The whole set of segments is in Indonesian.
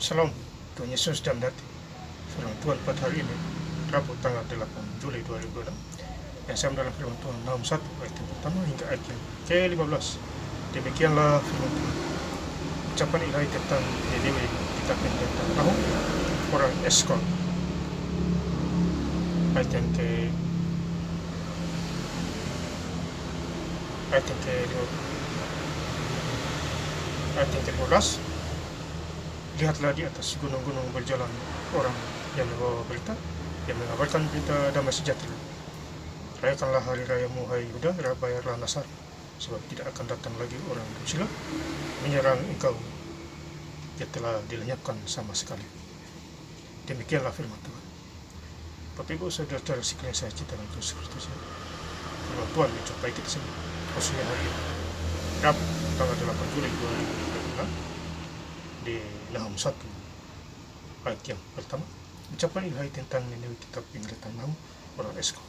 Shalom, Tuhan Yesus dan Dati. Firman Tuhan pada hari ini, Rabu tanggal 8 Juli 2006, yang saya dalam firman Tuhan Nahum 1 ayat yang pertama hingga ayat yang ke-15. Demikianlah firman Tuhan. Ucapan ilahi tentang Niniwe dikitabkan tentang Nahum, orang Eskol. Ayat yang ke-15. Lihatlah di atas gunung-gunung berjalan orang yang membawa berita, yang mengabarkan berita damai sejahtera. Rayakanlah hari rayamu, hai Yehuda, bayarlah nasar, sebab tidak akan datang lagi orang dursila menyerang engkau. Dia telah dilenyapkan sama sekali. Demikianlah firman Tuhan. Bapak Ibu saudara-saudara sekalian saya cinta dalam Yesus Kristus, firman Tuhan mencapai kita semua, khususnya hari ini, Rabu tanggal 8 Juli 2006, di Nahum 1 ayat yang pertama. Ucapan ilahi tentang Niniwe kitab penglihatan Nahum, orang Eskol.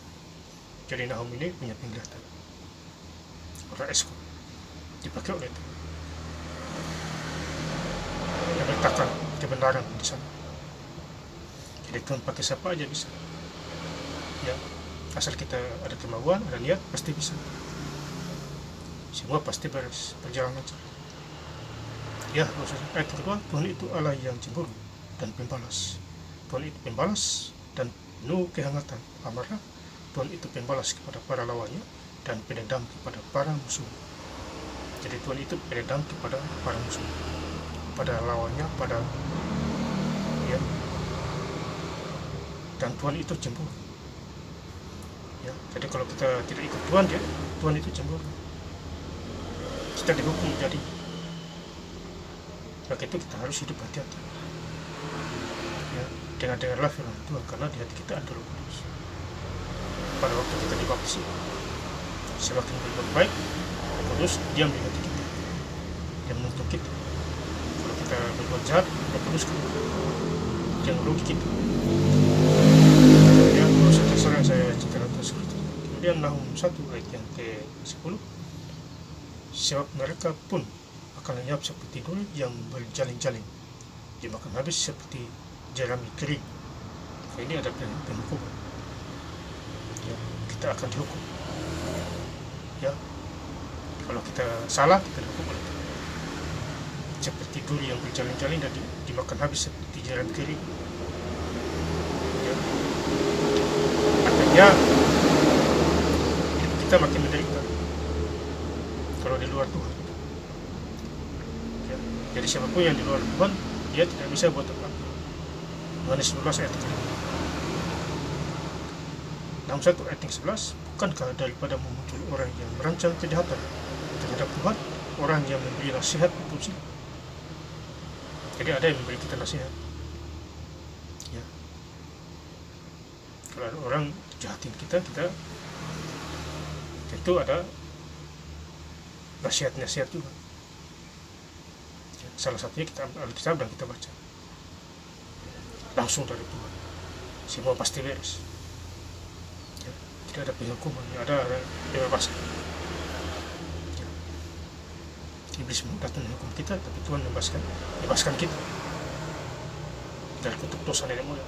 Jadi Nahum ini punya penglihatan orang Eskol, dipakai oleh Tuhan yang meletakkan kebenaran di sana. Jadi Tuhan pakai siapa aja bisa, ya, asal kita ada kemauan, ada niat, pasti bisa. Semua pasti berjalan lancar. Ya, ayat kedua, Tuhan itu Allah yang cemburu dan pembalas. Tuhan itu pembalas dan penuh kehangatan amarah. Tuhan itu pembalas kepada para lawannya dan pendendam kepada para musuh. Jadi Tuhan itu pendendam kepada para musuh, pada lawannya, ya. Dan Tuhan itu cemburu. Ya, jadi kalau kita tidak ikut Tuhan itu cemburu. Kita dihukum jadi. Maka itu kita harus hidup hati-hati, ya, dengarlah firman Tuhan, karena di hati kita ada Roh Kudus. Pada waktu kita dibaptis, semakin berbuat baik, Roh Kudus diam di hati kita, dia menuntun kita. Kalau kita berbuat jahat, Roh Kudus dia merugi kita. Ya, proses terserah saya ceritakan terus. Kemudian Nahum 1 ayat yang ke-10, sebab mereka pun akan lenyap seperti duri yang berjaling-jaling, dimakan habis seperti jerami kering. Ini ada penghukuman, ya, kita akan dihukum, ya. Kalau kita salah, kita dihukum oleh Tuhan. Seperti duri yang berjaling-jaling dan dimakan habis seperti jerami kering, ya. Artinya kita makin menderita kalau di luar Tuhan. Jadi siapapun yang di luar Tuhan, dia tidak bisa buat apa-apa. Yohanes 11 ayat 3. Dalam 1 ayat 11, bukankah daripada muncul orang yang merancang kejahatan terhadap Tuhan, orang yang memberi nasihat untuk sila. Jadi ada yang memberi kita nasihat, ya. Kalau ada orang jahatin kita tentu ada nasihat-nasihat juga. Salah satunya kita ambil Alkitab dan kita baca langsung dari Tuhan, semua pasti beres, ya. Tidak ada penghukuman, ada dibebaskan, ya. Iblis datang menghukum kita, tapi Tuhan bebaskan kita dari kutuk dosa nenek moyang,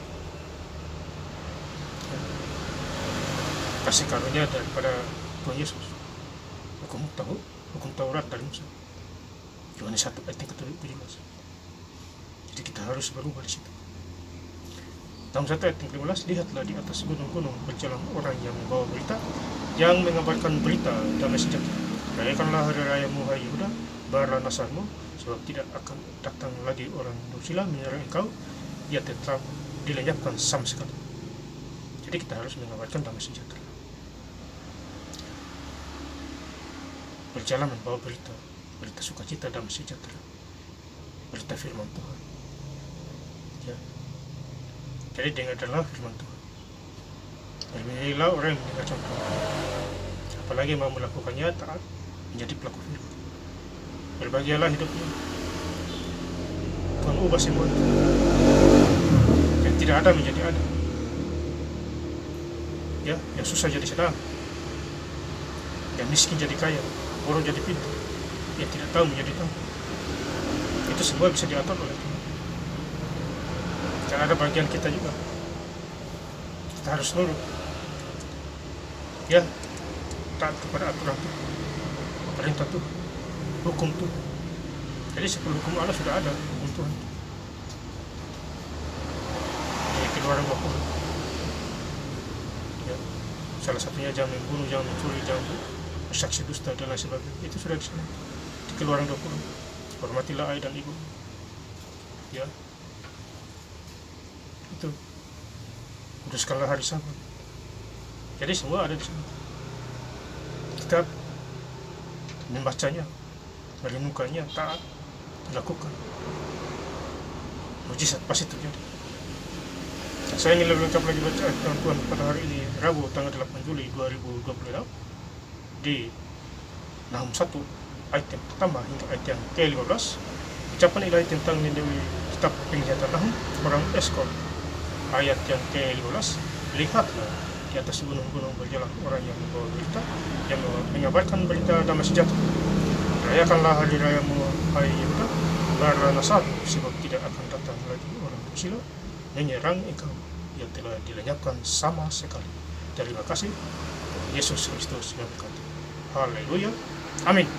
ya. Kasih karunia daripada Tuhan Yesus, hukum Taurat dari Musa, Yohanes 1 ayat ke-17. Jadi kita harus berubah di situ. Dalam 1 ayat ke-15, lihatlah di atas gunung-gunung berjalan orang yang membawa berita, yang mengabarkan berita damai sejahtera. Rayakanlah hari rayamu, hai Yehuda, bayarlah nasarmu, sebab tidak akan datang lagi orang dursila menyerang engkau. Ia telah dilenyapkan sama sekali. Jadi kita harus mengabarkan damai sejahtera, berjalan membawa berita sukacita damai sejahtera, berita firman Tuhan, ya. Jadi dengarlah firman Tuhan, berbahagialah orang yang mendengar contoh, apalagi mau melakukannya taat menjadi pelaku firman. Berbahagialah hidupnya, Tuhan ubah semua itu, yang tidak ada menjadi ada, ya. Yang susah jadi senang, yang miskin jadi kaya, bodoh jadi pintar, yang tidak tahu menjadi tahu. Itu semua bisa diatur oleh Tuhan. kan ada bagian kita juga, kita harus nurut ya, taat kepada aturan tuh, perintah tuh, hukum tuh. Jadi sebelum hukum Allah sudah ada hukum Tuhan di Keluaran 20 ya. Salah satunya jangan membunuh, jangan mencuri, jangan bersaksi dusta dan lain sebagainya, itu sudah di sana di Keluaran 20. Hormatilah ayah dan ibu ya, itu kuduskanlah hari Sabat. Jadi semua ada di sana, kita membacanya, merenungkannya, taat, dilakukan, mujizat pasti terjadi. Saya ingin lebih lengkap lagi baca Tuhan pada hari ini, Rabu tanggal 8 Juli 2026 di Nahum 1 ayat yang pertama hingga ayat yang ke-15. Ucapan ilahi tentang melalui kitab penglihatan Nahum orang Eskol ayat yang ke-15. Lihatlah di atas gunung-gunung berjalan orang yang membawa berita, yang mengabarkan berita damai sejahtera. Rayakanlah hari rayamu, hai Yehuda, gelarlah Nasar, sebab tidak akan datang lagi orang bersila menyerang engkau yang telah dilenyapkan sama sekali. Terima kasih. Yesus Kristus memberkati. Haleluya. Amin.